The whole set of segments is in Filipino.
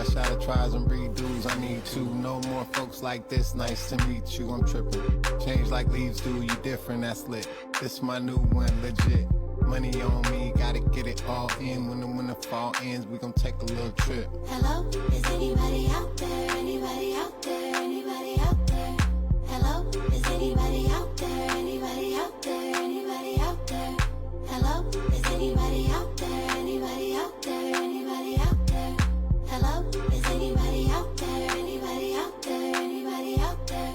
fresh out of tries and redos. I need to know more folks like this. Nice to meet you. I'm tripping. Change like leaves do. You different. That's lit. This my new one. Legit. Money on me. Gotta get it all in. When the fall ends, we gon' take a little trip. Hello, is anybody out there? Anybody out there? Anybody out there? Hello, is anybody out there? Anybody out there? Anybody out there? Hello, is anybody out there? Anybody out there? Anybody out there? Hello, is anybody out there? Anybody out there? Anybody out there?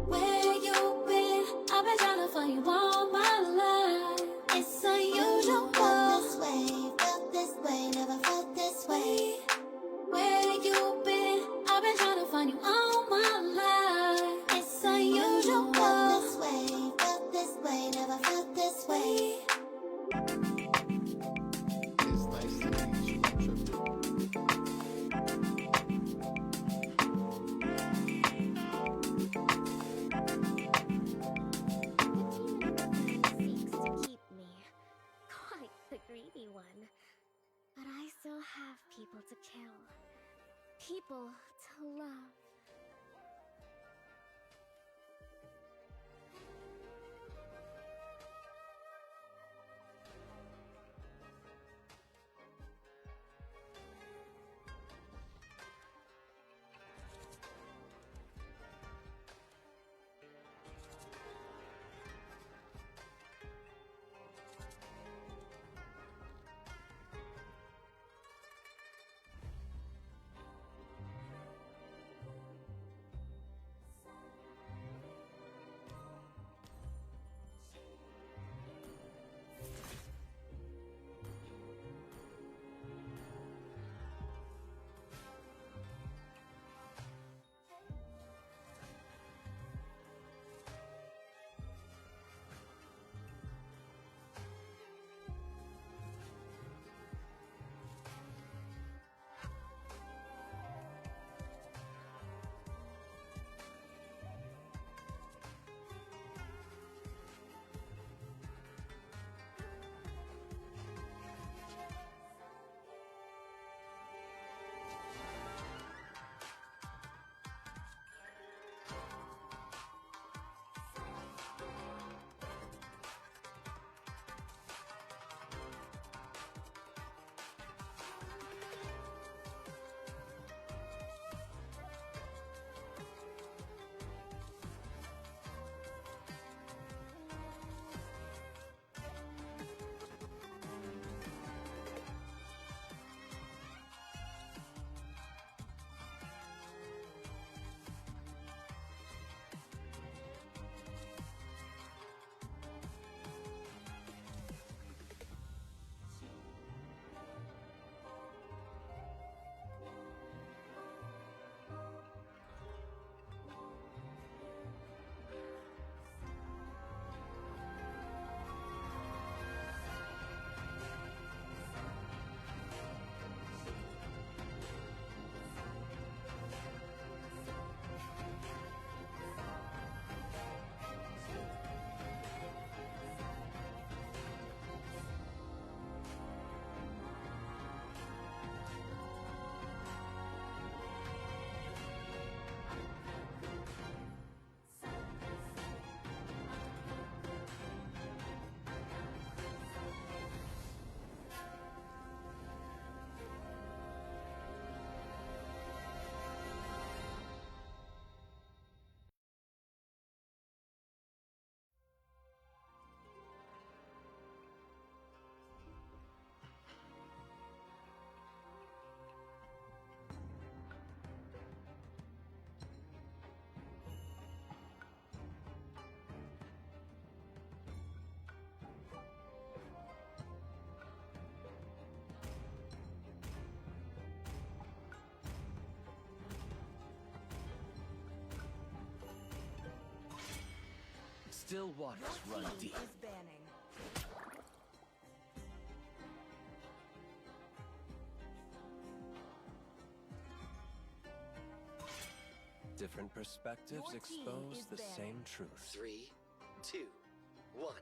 Where you been? I've been trying to find you all my life. It's unusual. Felt this way, never felt this way. Where you been? I've been trying to find you all my life. It's unusual. Felt this way, never felt this way. It's nice to meet you. I'm tripping. Seeks to keep me. Quite the greedy one. But I still have people to kill. People to love. Still waters run deep. Is banning. Different perspectives Your team expose is the banning. same truth. 3, 2, 1.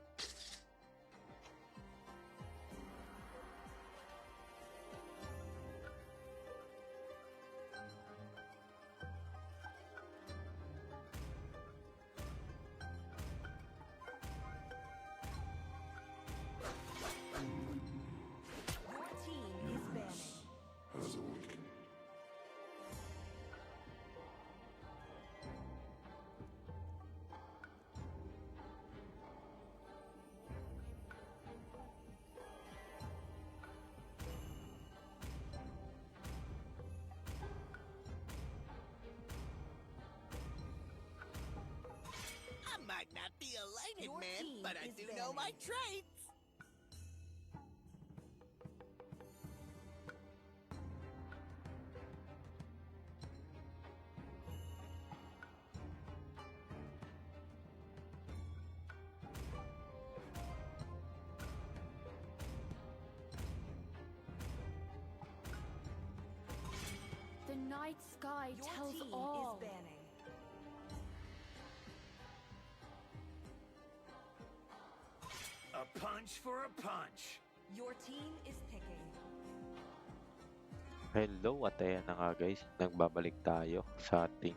elated, Your man, team but I is do know my banning. traits. The night sky Your tells team all. is banning. A punch for a punch. Your team is picking. Hello at ayan na nga guys, nagbabalik tayo sa ating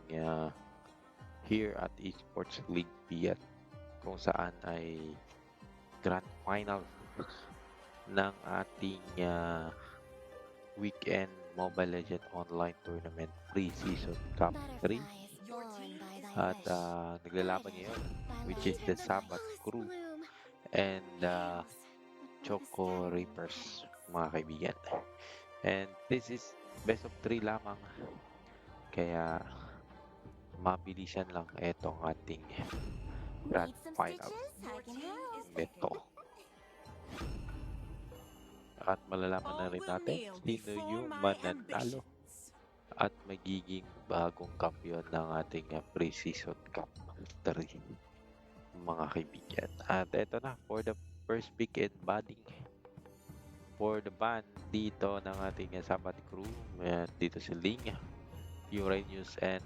here at Esports League Piat kung saan ay grand final ng ating weekend Mobile Legend Online Tournament Pre-Season Cup 3 Butterflies born by thy at wish. naglalaban ngayon Thy which is light the and Sabbath fullest Crew bloom and hails Choco with the Reapers scattering mga kaibigan. And this is best of 3 lamang. Kaya mabilisan lang itong ating grand Need some final stitches? I Your can team help. is neto. picking. At malalaman na All rin will natin kneel sino before yung my mananalo ambitions. at magiging bagong kampiyon ng ating pre-season cup 3 mga kaibigan. At eto na for the first pick and badding for the band dito ng ating Sabbath Crew. Dito si Ling, Uranus, and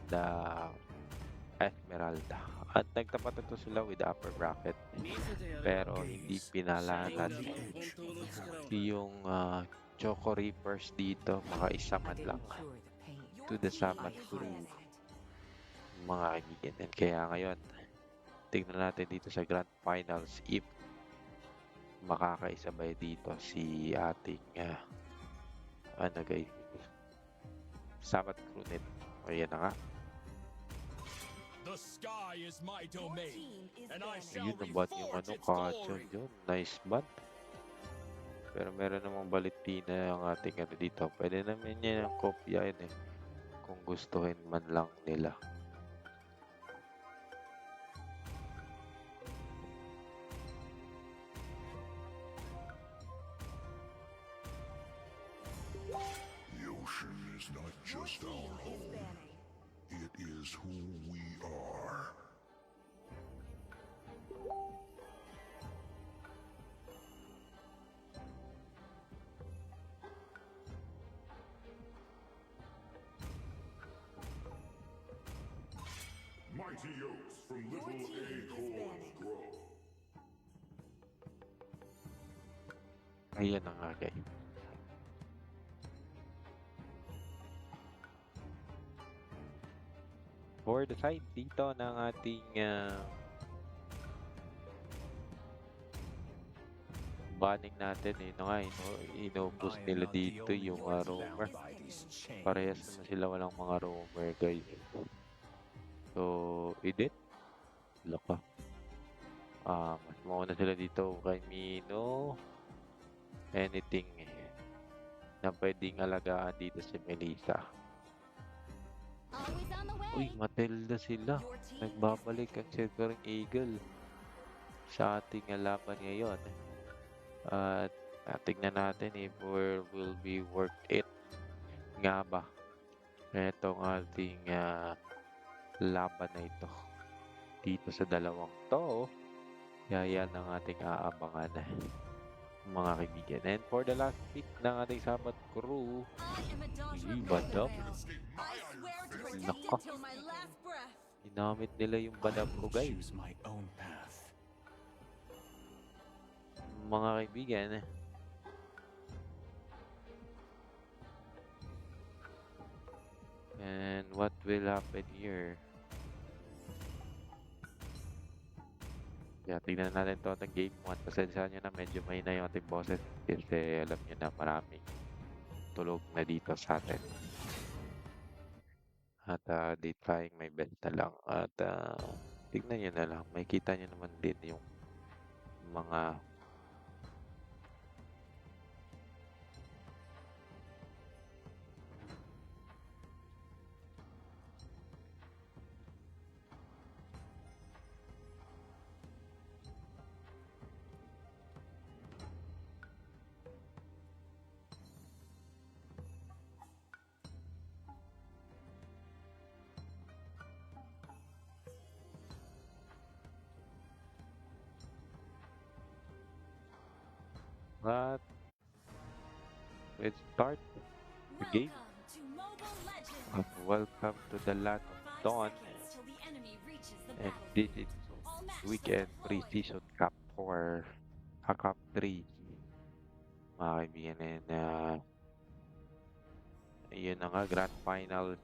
Esmeralda. At nagtapat ito sila with the upper bracket. Pero hindi pinalanan yung Choco Reapers dito. Makaisa man lang Your to the team Sabbath is Crew banning. mga kaibigan. And kaya ngayon, tignan natin dito sa Grand Finals if makakaisabay dito si ating guys, Sabbath Crew net. Ayan na nga. The sky is my Your domain, team is and I banning. shall Ayun, naban yung reforge its Kachan glory. yun. Nice ban. Pero meron namang Balitina yung ating dito. Pwede naman yan ang kopyain kung gustuhin man lang nila. The ocean is not Your just team our is home, banning. it is who we are. Mighty oaks from Your little team is acorns banning. grow. Ayan na nga guys. For the side dito ng ating banning natin inubos nila dito yung roamer. Parehas naman sila walang mga roamer guys. So, edit. Laka. Mas mauna sila dito kay Mino. Anything na pwedeng alagaan dito si Melissa. Always on the way. Uy, Matilda sila. Your team Nagbabalik is ang Silvering Eagle sa ating laban ngayon. At tignan natin if will be worth it nga ba itong ating laban na ito dito sa dalawang to. Yan ang ating aabangan mga kaibigan. And for the last pick ng ating Sabbath Crew, I am a daughter of Badab. Abraham. I swear to protect you Nako. till my last breath. Ginamit nila yung badab ko guys. Choose my own path. Mga kaibigan, and what will happen here? Yeah, tignan natin to ng game 1. Pasensyahan nyo na medyo mahina yung ating boses kasi alam nyo na maraming tulog na dito sa atin. At they trying my best na lang. At tignan nyo na lang. Makikita nyo naman din yung mga At let's start the game. Welcome to Mobile Legends. Welcome to the land of 5 Dawn. seconds till the enemy reaches the And battlefield. this is All matches weekend deployed. pre-season Cup 4. Cup 3. Mga kaibigan. And yun na nga, grand final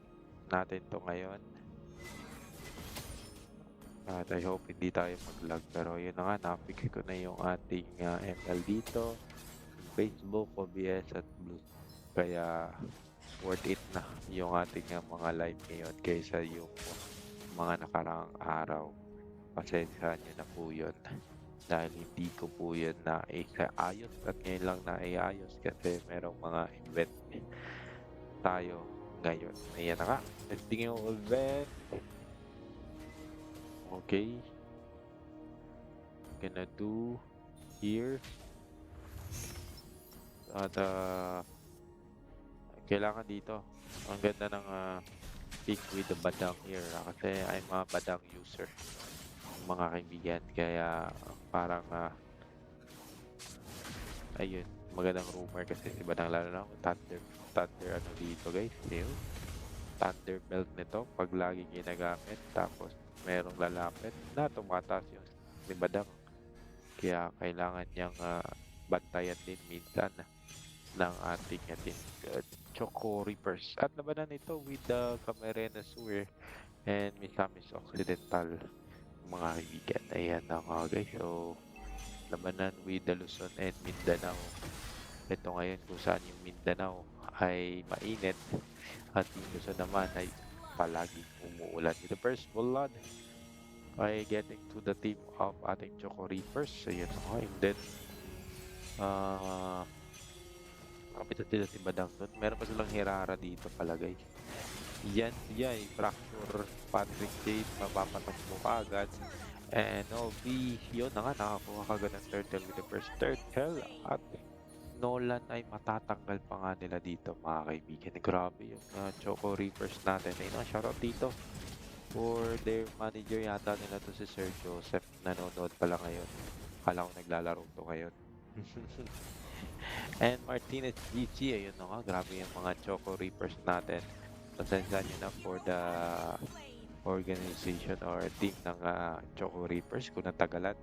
natin to ngayon. At I hope hindi tayo mag-lag. Pero yun na nga, napik ko na yung ating ML dito. Facebook, OBS at Blue. Kaya worth it na yung ating mga live ngayon kaysa yung mga nakaraang araw. Pasensyahan nyo na po yun. Dahil hindi ko po yun na ayos at ngayon lang na ayos kasi merong mga event tayo ngayon. Ayan na nga. Testing yung event. Okay. Gonna do here. At kailangan dito. Ang ganda ng pick with the badang here. Kasi I'm a badang user. Mga kaibigan. Kaya parang ayun. Magandang rumor kasi si badang lalo na Thunder ano dito guys. Yung Thunder belt nito pag lagi ginagamit. Tapos merong lalapit na tumataas yung si badang. Kaya kailangan niyang bantayan din minsan ng ating Choco Reapers. At labanan ito with the Camarena Sewer and Misamis Occidental mga kaibigan. Ayan na nga guys. So, labanan with the Luzon and Mindanao. Ito ngayon kung saan yung Mindanao ay mainit at yung Luzon naman ay palagi umuulan. With the first blood ay getting to the team of ating Choco Reapers. So, yun nga. And then, kapitan sila si Badang doon. Meron pa silang Hirara dito pala guys. Yan siya fracture Patrick Chase, mapapatok mo kaagad. And Novi, yun na nga, nakakuha kagad ng turtle with the first turtle. At Nolan ay matatanggal pa nga nila dito mga kaibigan. Grabe yung Choco Reapers natin. Ayun, shoutout dito for their manager yata nila to si Sir Joseph. Nanonood pala ngayon. Kala ko naglalaro to ngayon. And Martinez GG, ayun na nga, grabe yung mga Choco Reapers natin. Pasensya nyo na for the organization or team ng Choco Reapers kung natagalan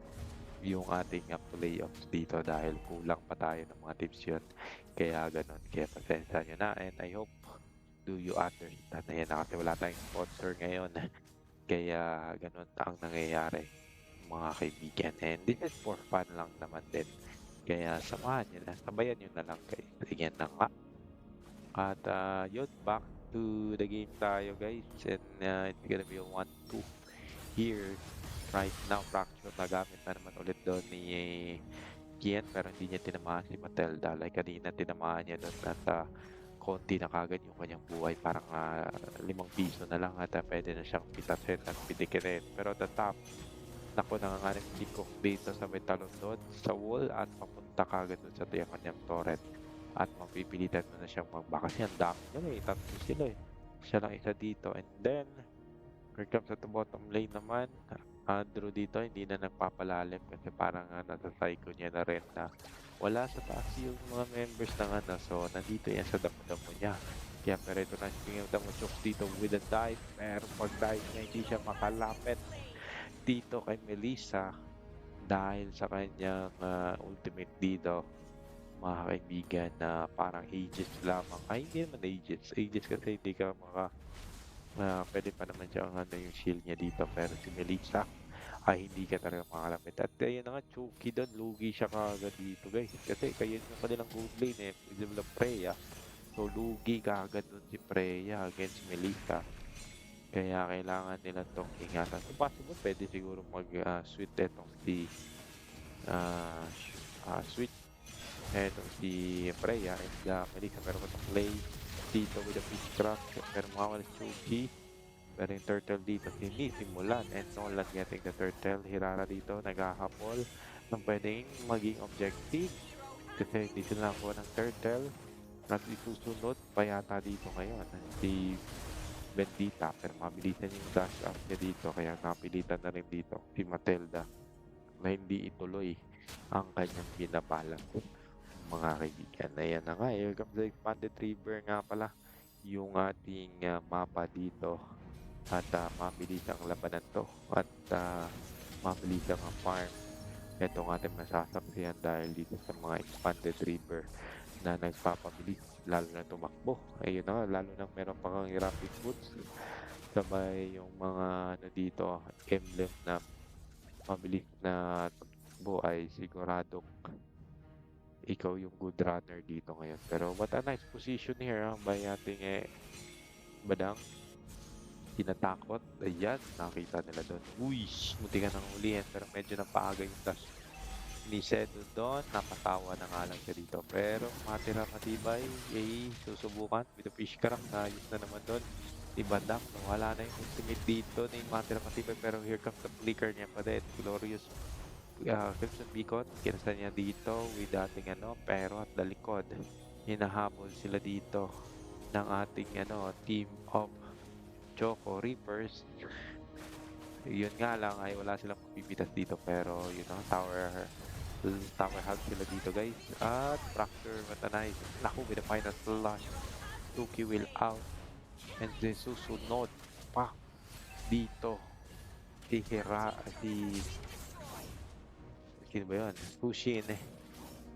yung ating playoffs dito dahil kulang pa tayo ng mga tips yun. Kaya ganun, kaya pasensya nyo na and I hope do you understand. Ayan na kasi wala tayong sponsor ngayon. Kaya ganun ang nangyayari mga kaibigan. And this is for fun lang naman din. Kaya samahan nyo na, sabayan nyo na lang guys. Ayan na nga. At yun, back to the game tayo guys. And it's gonna be a 1-2 here. Right now, fracture nagamit na naman ulit doon ni Kian. Pero hindi niya tinamaan si Matelda. Like kanina tinamaan niya doon at konti na kagad yung kanyang buhay. Parang 5 piso na lang at pwede na siyang pitasin at pitikirin. Pero the top, naku, nangangaring tikok dito sa metalon doon sa wall at papunta kagad doon sa kanyang turret. At mapipilitan mo na siyang magba kasi ang dami nila eh. Tatlo sila eh. Siya lang isa dito. And then, here comes at the bottom lane naman. Andrew dito hindi na nagpapalalim kasi parang nasa psycho niya na rin na wala sa taas yung mga members ng so nandito yan sa damo-damo niya. Kaya pero ito na speaking of damo chokes dito with a dive. Pero pag dive niya hindi siya makalapit dito kay Melissa dahil sa kanyang ultimate dito mga kaibigan na parang ages lamang. Ay hindi naman ages kasi hindi ka pwede pa naman siya yung shield niya dito pero si Melissa ay hindi ka talaga makalamit. At ayun na nga, Chucky doon, lugi siya kagad dito guys kasi kayo yung kanilang good lane with Freya. So lugi kagad doon si Freya against Melissa. Kaya kailangan nila itong ingatan. So possible, pwede siguro mag-sweet itong si switch itong si Freya and Melissa. Pero itong play dito with the Fishcraft. Pero mawala si Chucky. Pero yung turtle dito, sinisimulan. And Nolan getting the turtle. Hirara dito, naghahapol ng pwedeng maging objective. Kasi hindi sila nakuha ng turtle. At isusunod pa yata dito ngayon. Si Bendita. Pero mabilisan yung dash up niya dito. Kaya napilitan na rin dito si Matelda na hindi ituloy ang kanyang binabalak mga kaibigan. Ayan na nga, here comes the expanded river nga pala. Yung ating mapa dito. At mabilis ang labanan to. At mabilis ang farm. Ito ang ating masasaksihan dahil dito sa mga expanded river na nagpapabilis lalo na tumakbo. Ayun na nga, lalo na meron pa kang rapid boots. Sabay yung mga ano dito, emblem na mabilis na takbo ay siguradong ikaw yung good runner dito ngayon. Pero what a nice position here by ating badang. Tinatakot. Ayan, nakita nila doon. Uy, munti ka nang ulihin pero medyo napaaga yung dash ni Sedo doon. Napatawa na nga lang siya dito. Pero matira matibay. Susubukan with the fish crack. Ayos na naman doon. Ni Badang, wala na yung ultimate dito ni matira matibay. Pero here comes the flicker niya pa din. Glorious Crimson Beacon. Kinasa niya dito with ating pero at dalikod. Hinahabol sila dito ng ating team of Choco Reapers. Yun nga lang ay wala silang mapipitas dito pero tower hug sila dito guys. At Fracture Matanay. Naku, with the final slash. Tuki will out. And then susunod pa dito si sino ba yun? Pushin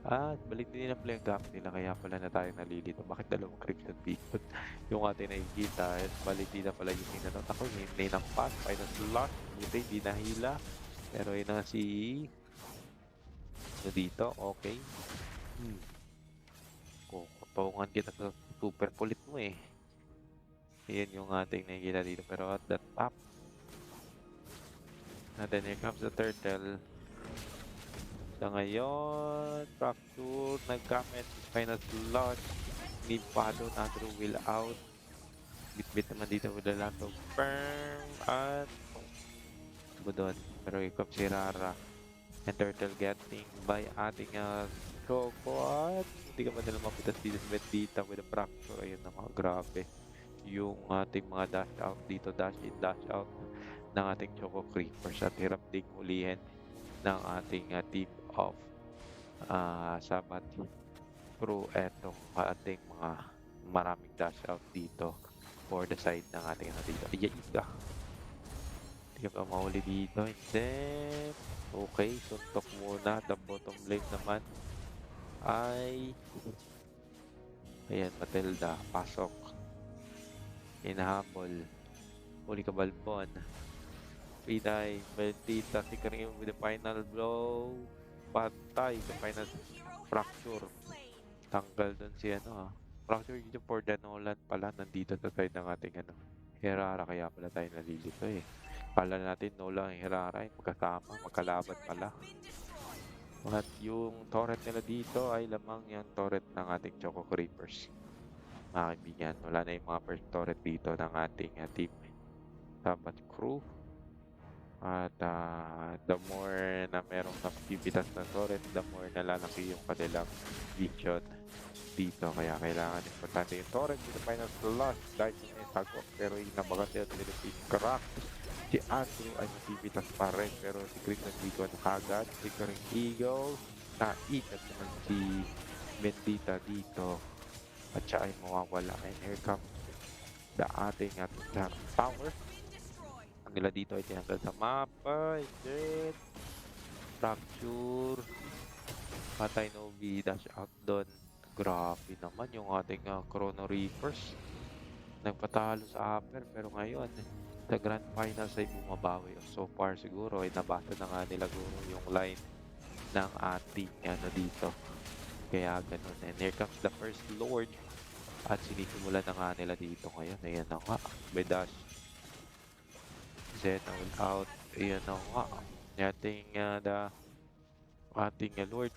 At balik din na pala yung gap nila kaya pala na tayo nalilito. Bakit dalawang Crimson Beacon yung ating nakikita? At balik din na pala yung hinanot ako. Hinay ng pass, final slot. Buti, hindi nahila. Pero yun na si dito, okay. Kukutungan kita sa super pulit mo Yan yung ating nakikita dito. Pero at the top. And then here comes the turtle. So ngayon, Fracture, nag-comment, final slot, Nipado, Andrew will out. Bit-bit naman dito with the land of firm, at doon. Pero ikop si Rara. And Turtle getting by ating Choco at hindi ka man nila mapitas dito sa Bendita with the Fracture. Ayun naman, grabe. Yung ating mga dash out dito, dash in, dash out ng ating Choco Creepers at hirap ding hulihin ng ating team of Sabat crew. Etong ating mga maraming dash out dito for the side ng ating dito. Ayan ka. Hindi ka pa mahuli dito. And then, okay, suntok muna. The bottom lane naman ay ayan, Matilda, pasok. Inahabol. Huli ka Balbon. Pinay, Bendita, si Karim with the final blow. Patay, the final Fracture. Tanggal dun si Fracture dito for the Nolan pala. Nandito sa side ng ating Herrera. Kaya pala tayo nalilito Pala natin Nolan ang Herrera magkasama, magkalaban pala. At yung turret nila dito ay lamang yung turret ng ating Choco Creepers. Mga kaibigan, wala na yung mga first turret dito ng ating team Sabat crew. At the more na merong napipitas na turret, the more nalalaki yung kanilang vision dito. Kaya kailangan importante yung turret with the final slot. Dahil yung tag-off, pero yung nabagat yun with the crack. Si Andrew ay napipitas pa rin, pero si Crimson Beacon kagad. Si Karing Eagle, naitat naman si Bendita dito. At siya ay mawawala. And here comes the ating tower. Nila dito ay tinanggal sa mapa. And then Fracture, patay Novi, dash out doon. Grabe naman yung ating Chrono Reapers. Nagpatalo sa upper pero ngayon sa grand finals ay bumabawi. So far siguro ay nabasa na nga nila yung line ng ating dito. Kaya ganun. And here comes the first Lord. At sinisimulan na nga nila dito ngayon. Ayan na nga. May dash. Zena will out. Ayan na nga. Ating Lord.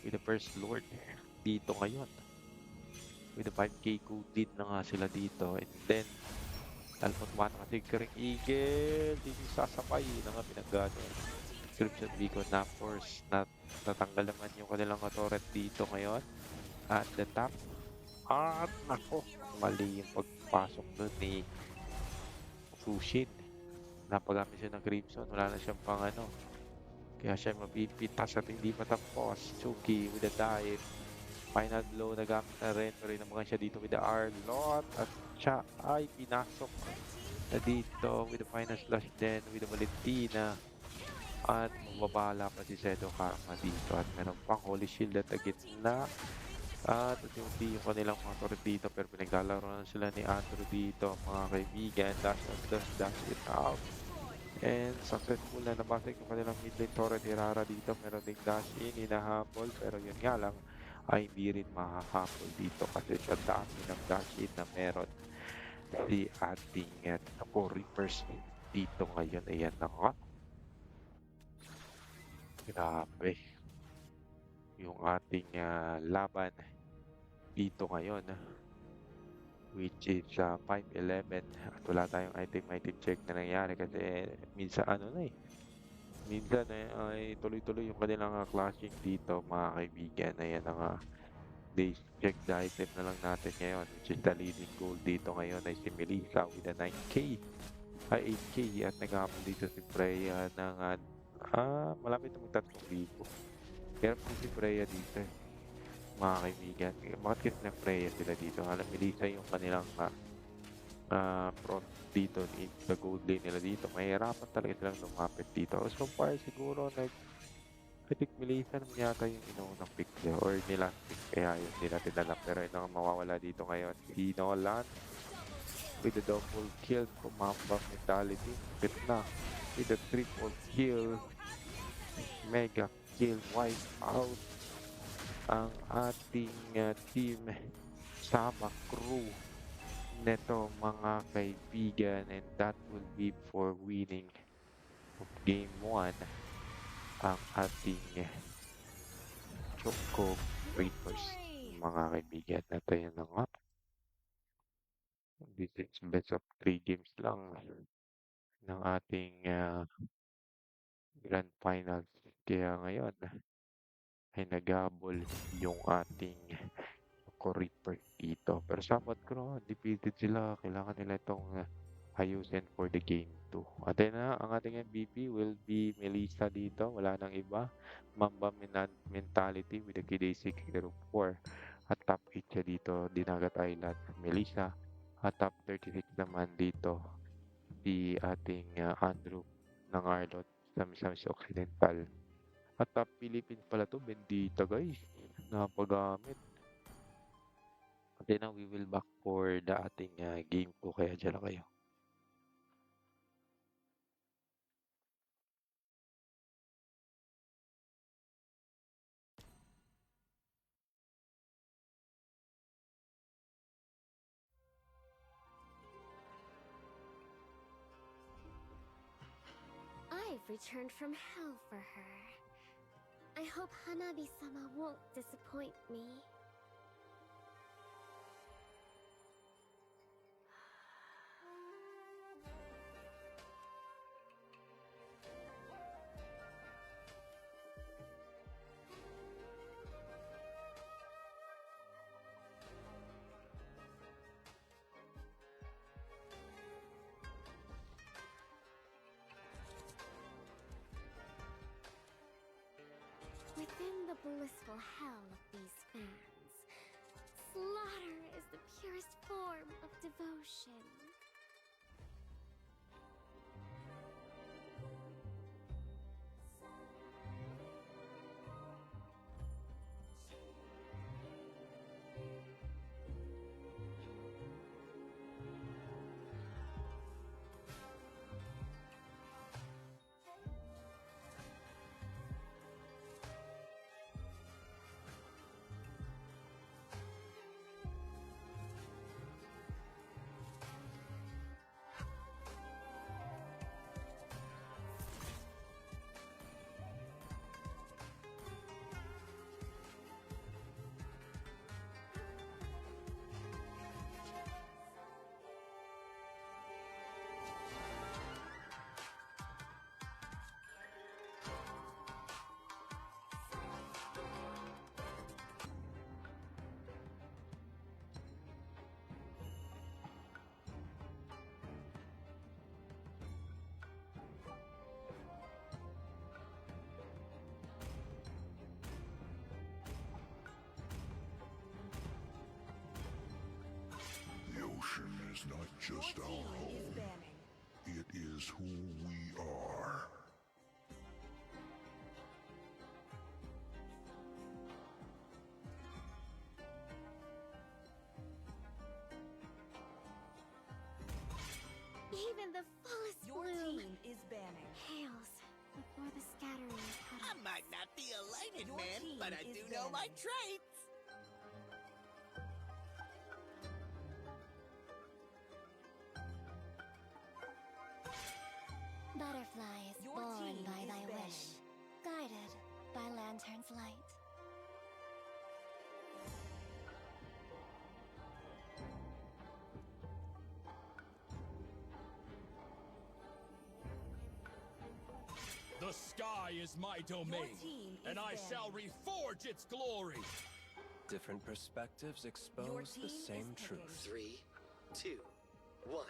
With the first Lord. Dito ngayon. With the 5k coded na nga sila dito. And then, talpot man kasi Karing Eagle. Hindi sasapay na nga pinagano. Crimson Beacon na force. Natanggal naman yung kanilang turret dito ngayon. At the top. At nako, mali yung pagpasok doon ni Fushin. Napagamit siya ng Crimson, wala na siyang pang Kaya siya mapipitas at hindi matapos. Suki with the dive. Final blow na gamit na rin. Pero inabangan siya dito with the Arlot. At siya ay pinasok na dito with the final slash din with the Valentina. At mababala pa si Sedo Karma dito. At meron pang Holy Shield at the gitna. At unti yung kanilang mga turret dito. Pero pinaglalaro na sila ni Andrew dito. Mga kaibigan. Dash it out. And successful na nabasag yung kanilang mid lane turret. Irara dito. Meron ding dash in. Hinahabol. Pero yun nga lang ay hindi rin mahahabol dito. Kasi sa dami ng dash in na meron si ating Reapers dito ngayon. Ayan na nga. Grabe yung ating laban dito ngayon, which is 5-11 at wala tayong item check na nangyari kasi minsan ay tuloy-tuloy yung kanilang clashing dito mga kaibigan. Ayan na they check the item na lang natin ngayon, which is the leading goal dito ngayon ay si Melissa with a 9k ay 8k at nag-habol dito si Freya ng malapit na mag-3,000. Pero po si Freya dito mga kaibigan. Bakit na Freya sila dito? Alam, Melissa yung kanilang front dito, the gold lane nila dito. Mahirapan talaga silang lumapit dito. So far siguro I think Melissa naman yata yung inuunang pick niya or nila pick. Kaya yun hindi natin alam. Pero yun ang mawawala dito ngayon. Si Nolan with the double kill from Mamba Mentality. Gitna with the triple kill. Mega kill, wipe out ang ating team Sama crew neto mga kaibigan, and that will be for winning of game 1 ang ating Choco Reapers mga kaibigan. Ito yun na nga, this is best of 3 games lang ng ating grand finals, kaya ngayon ay naghabol yung ating Reaper dito. Pero sapat ko naman, defeated sila. Kailangan nila itong ayusin for the game 2. At na, ang ating MVP will be Melissa dito. Wala nang iba. Mamba Mentality with the KD6 4. At top 8 siya dito, Dinagat Island, Melissa. At top 36 naman dito, si ating Andrew ng Arlot sa Misamis Occidental. At top Philippines pala to, Bendita guys. Napagamit. Then now we will back for the ating game 2, kaya dyan lang kayo. I've returned from hell for her. I hope Hanabi-sama won't disappoint me. Within the blissful hell of these fans, slaughter is the purest form of devotion. is not just Your our team is home. banning. It is who we are. Even the fullest Your bloom team is banning. hails before the scattering I petals. might not be a lighted Your man, team but I is do know my banning. traits. Butterflies Your born team by is thy banning. wish, guided by lantern's light. The sky is my domain, team and is I shall banning. reforge its glory. Different perspectives Your expose team the is same picking. truth. 3, 2, 1.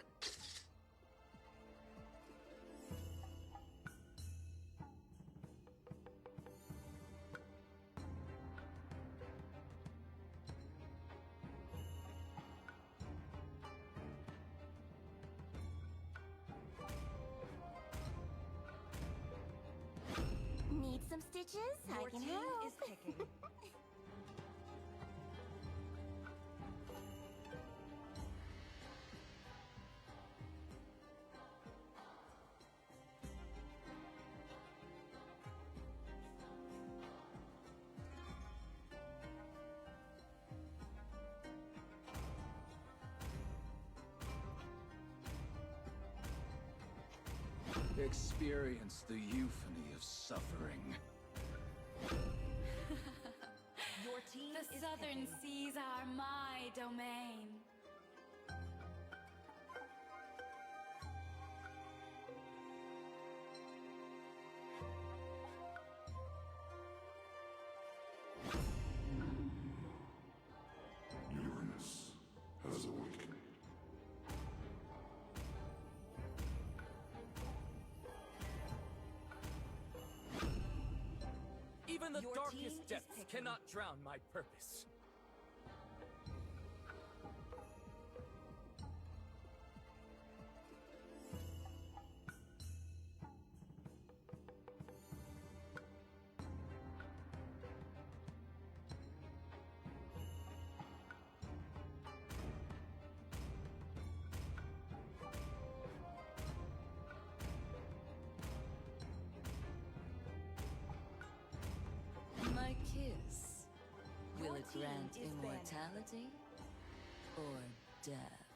Need some stitches? Your I can team help. is picking. Experience the euphony of suffering. Your team The is southern picking. seas are my domain. Uranus has awakened. Even the Your team darkest is depths picking. cannot drown my purpose. My kiss. Your Will it team grant is banning. immortality or death?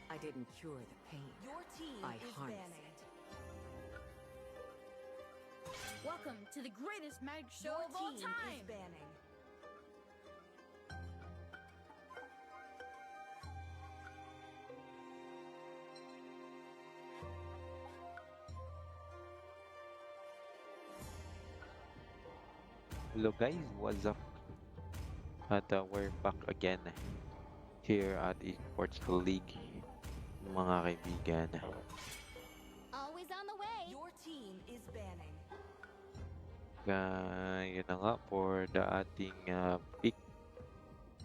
I didn't cure the pain. Your team I is harness banning. Welcome to the greatest magic show Your of all team time. is banning. Hello guys, what's up? We're back again here at Esports League, mga kaibigan. Always on the way. Your team is banning. Yun na nga for the ating pick.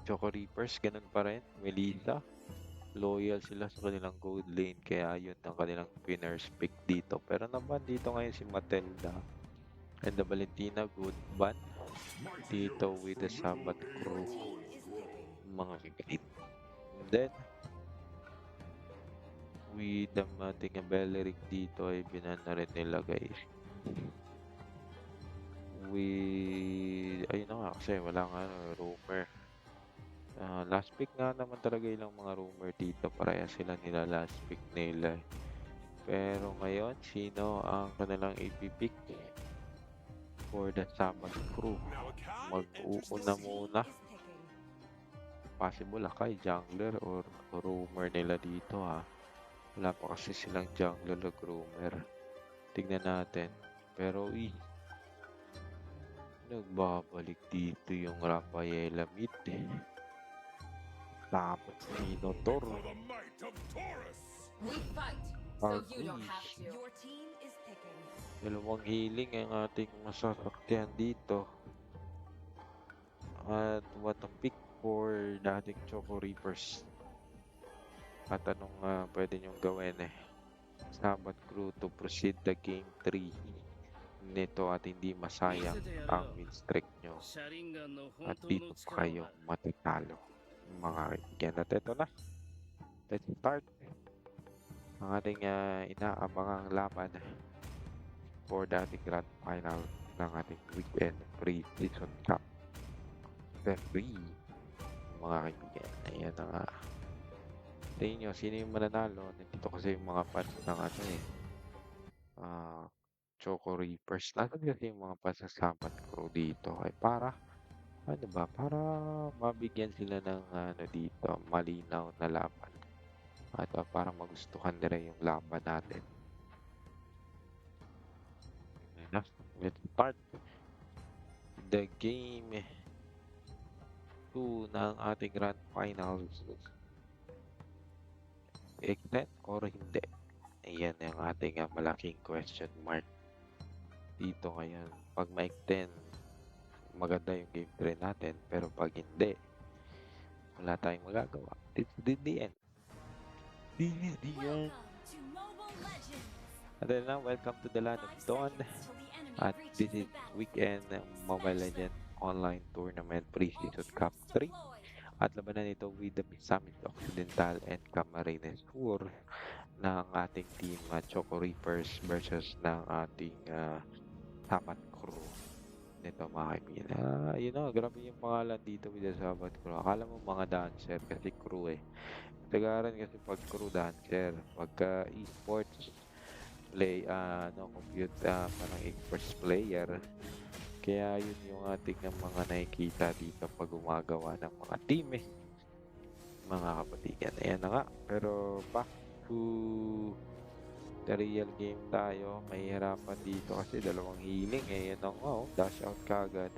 Choco Reapers, ganun pa rin. Melissa, loyal sila sa kanilang gold lane kaya yun ang kanilang winner's pick dito. Pero naban dito ngayon si Matilda and the Valentina, good ban dito with the Sabbath crew, mga kagait. And then with the ating Beleric dito ay binan na rin nila guys. Ayun na nga kasi walang rumor. Last pick nga naman talaga ilang mga rumor dito, pareha sila nila last pick nila. Pero ngayon, sino ang kanilang ipipick for the Sabbath crew? Mag-uuna muna. Possible kay jungler or rumor nila dito ha. Wala pa kasi silang jungler o rumor. Tignan natin. Pero nagbabalik dito yung Rafaela mid. Tapos Minotaur. For the might of Taurus! We fight, so you don't Arquish. have to. Your team is picking. Dalawang healing ang ating masasakyan dito. At what a pick for dating Choco Reapers. At anong pwede nyong gawin Sabat Crew to proceed the game 3 nito at hindi masayang ang win streak nyo. At dito pa kayong matatalo. Mga kaibigan, at ito na. Let's start ang ating inaabangang laban for the ating grand final ng ating weekend pre-season cup. Free mga kaibigan. Ayan na nga. Tingin nyo, sino yung mananalo? Nandito kasi yung mga fans ng Choco Reapers. Nasaan kasi yung mga fans ng Sabat Crew dito? Ay para, ano ba? Para mabigyan sila ng dito, malinaw na laban. At para magustuhan nila yung laban natin. Ayan na. Let's start the game 2 ng ating grand finals. Extend or hindi? Ayan yung ating malaking question mark dito ngayon. Pag ma-extend, maganda yung game 3 natin. Pero pag hindi, wala tayong magagawa. This is the end. This is the end. And then now, welcome to the land of Dawn. At this is weekend Mobile Legends Online Tournament Pre-Season Cup 3. At labanan ito with the Summit Occidental and Camarines Sur ng ating team Choco Reapers versus ng ating Sabat Crew. Nito mga kaibigan. Grabe yung pangalan dito with the Sabat Crew. Akala mo mga dancer kasi crew Tagaran kasi pag crew dancer. Pagka esports play, compute parang esports player. Kaya yun yung ating mga nakikita dito pag gumagawa ng mga team mga kapatigan. Ayan na nga. Pero back to the real game tayo. Mahihirapan dito kasi dalawang healing Ayan na nga dash out kagad.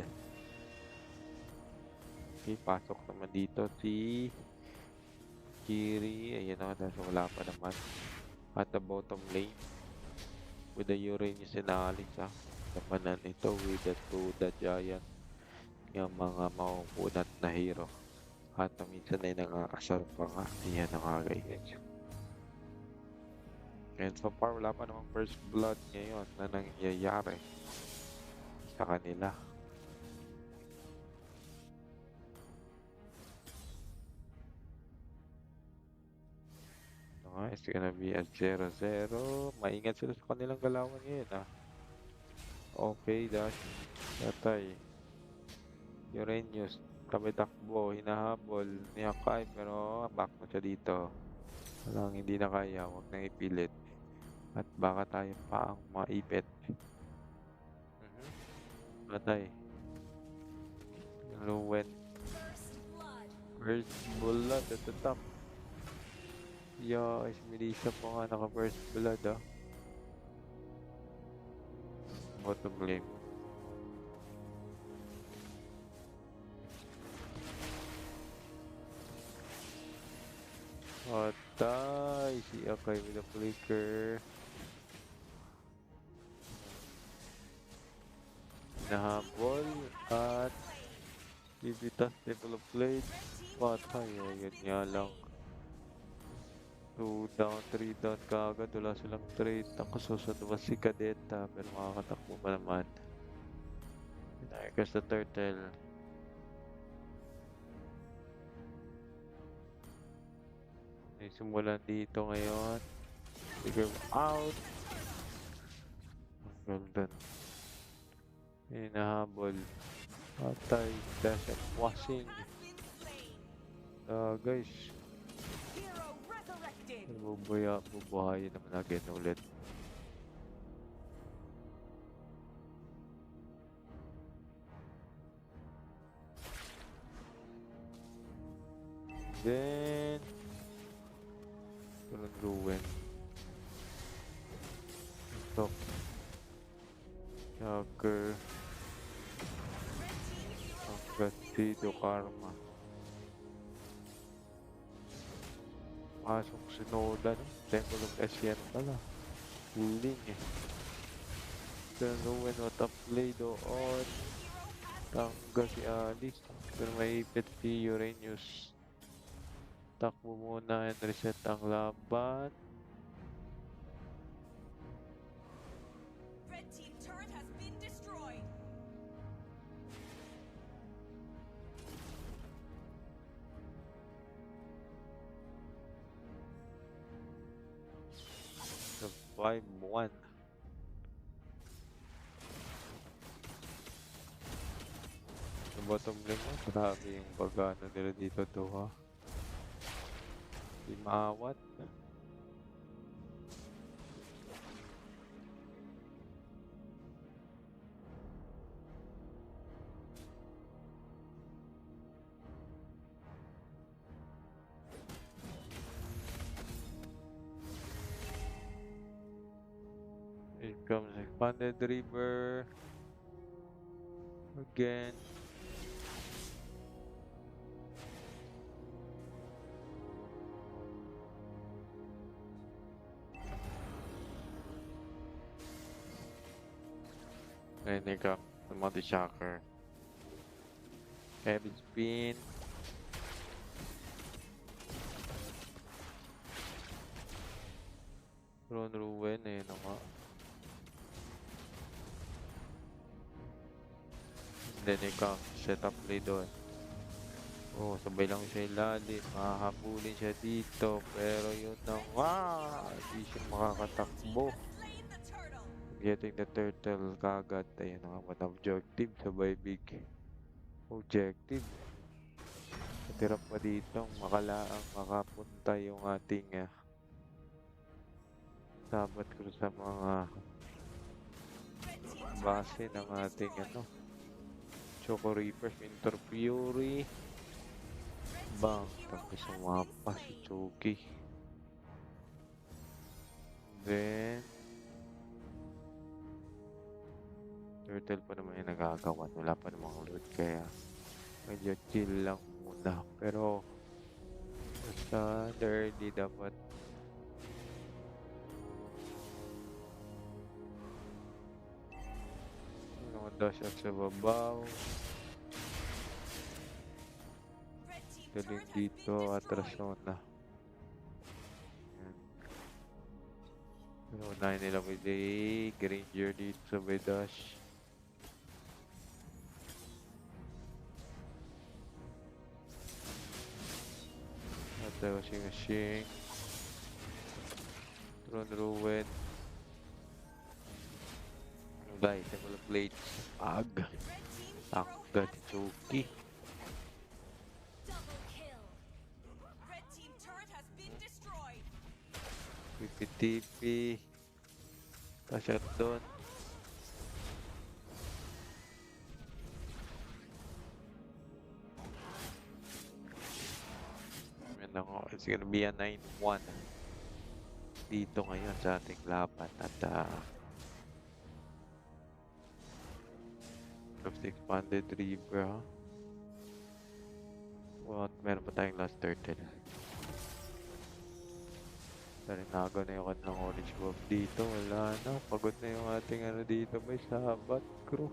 Okay, pasok naman dito si Kiri. Ayan na nga, wala pa naman. At the bottom lane with the Uranus and Alice Labanan ito with the Giant yung mga makukunat na hero. At minsan ay nangakasar pa nga. Ayan ang kagayos. And so far, wala pa namang first blood ngayon na nangyayari sa kanila. It's gonna be a 0-0. Maingat sila sa kanilang galawan ngayon Okay, dash. Natay. Uranus. Takbo. Hinahabol. Niyakay. Pero back na siya dito. Walang hindi na kaya. Huwag nang ipilit. At baka tayo pa ang maipit. Natay. Luwen. First blood at the top. Is Melissa pa nga naka first blood Bottom lane. Atay, si Akai with a flicker. Nahabol at Bibitas level of blade. Patay, yun nga lang. 2 down, 3 down kaagad. Wala silang trade. Ang kasusunod naman si Kadeta. Pero makakatakbo pa naman. Pinayag the turtle. May simulan dito ngayon. Figure out. Well done. Hinahabol. Patay. Dash and washing. Guys. Bubuhayin naman again ulit. Then walang ruin. Stop. Shocker. Ang Gastido Karma. Pasok Shinoda, no? Temple of Ascian pala. Huling eh. Then Ruin o top play doon. Tanggal si Alice. Pero may ipit si Uranus. Takbo muna and reset ang laban. Red team turret has been destroyed. So 5-1. Sa bottom lane mo, grabe yung pagano nila dito to ha. Di maawat. Here comes Expanded River. Again. And they got the multi shocker. Heavy spin. Ron Ruin eh, no nga. Then they got set up play doon. Oh, sabay lang siya ilalim. Mahahabulin siya dito. Pero yun na nga. Hindi siya makakatakbo. Getting the turtle kagad. Ayun na nga. One objective. Sabay big objective. Natira pa dito. Makalaang makapunta yung ating sabat ko sa mga base ng ating Choco Reapers, Winter Fury. Bang, tapos sumapa si Chucky. Then Turtle pa naman yung nagagawan. Wala pa namang loot kaya medyo chill lang muna. Pero sa early dapat dash at sa babaw. Galing dito, atrason na. Pero unahin nila with a Granger dito sa may dash. At Shing. Tron Ruin. Guys, I'm gonna play Ag. Agad Chucky. PPTP. Shot doon. It's gonna be a 9-1 dito ngayon sa ating laban at of the Expanded River, ha? What? Meron pa tayong last turtle. Narinago na yung kanilang orange buff dito. Wala na. Pagod na yung ating dito. May sabat crew.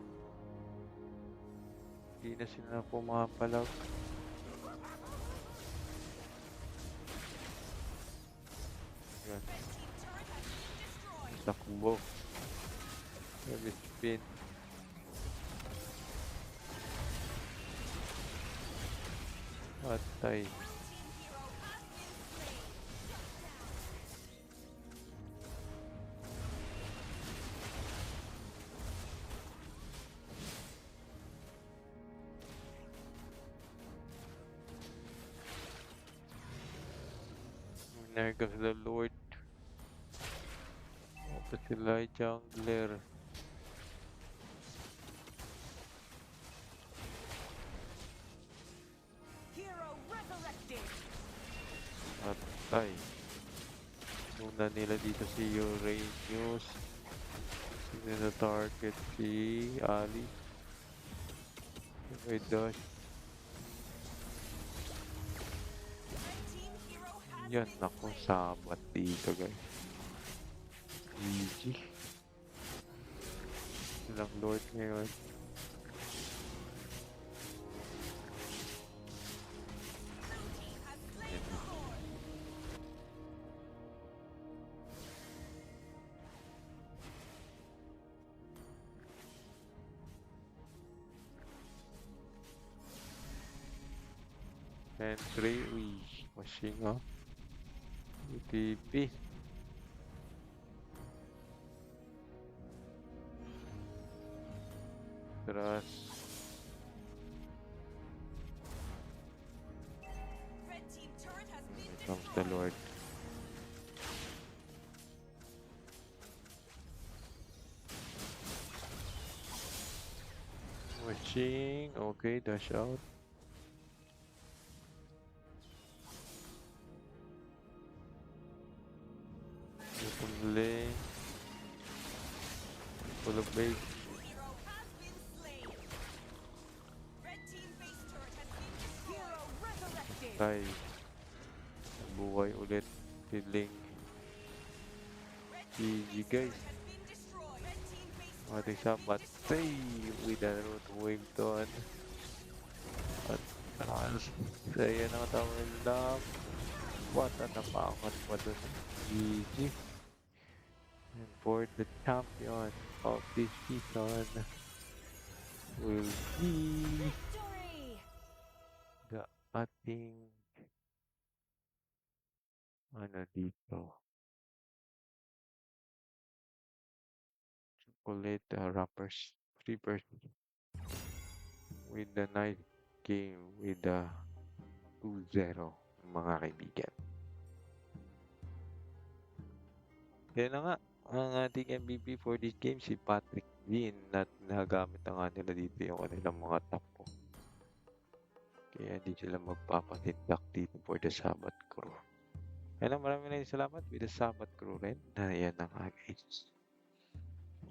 Hindi na sila pumapalag. Yan. Takbo. Heavy spin. Patay. There goes the Lord. Ito sila jungler. Patay. Una nila dito si Uranus. Sino na target si Ali. May dash. Yan, ako, sabat dito guys. GG. Ilang lord ngayon. Entry, uy, machine nga. UTP. Terus Red team turret has been here comes the Lord. Machine, okay, dash out. Open lane. Full of base. hero has been slain. Red team base turret has been destroyed. Hero resurrected. Tay. Buhay ulit. Healing. Red GG guys. has been destroyed. Red team base Ating sabat. Tay. With the root Wington. At saya na katawin lang. What a napangat pa dun. GG. And for the champion of this season will be victory. the ating ano dito chocolate wrappers 3% with the night game with the 2-0 mga kaibigan. Yan na nga ang ating MVP for this game si Patrick Dean at nagamit na nga nila dito yung kanilang mga tapo. Kaya hindi sila magpapatindak dito for the Sabbath Crew. Kaya maraming salamat with the Sabbath Crew rin. Yan na nga guys.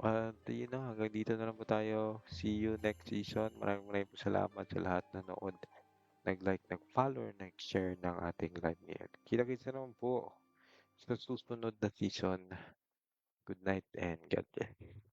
At yun na, hanggang dito na lang po tayo. See you next season. Maraming po salamat sa lahat na nood. Nag-like, nag-follow, nag-share ng ating live ngayon. Kita-kita naman po sa susunod na season. Good night and God bless.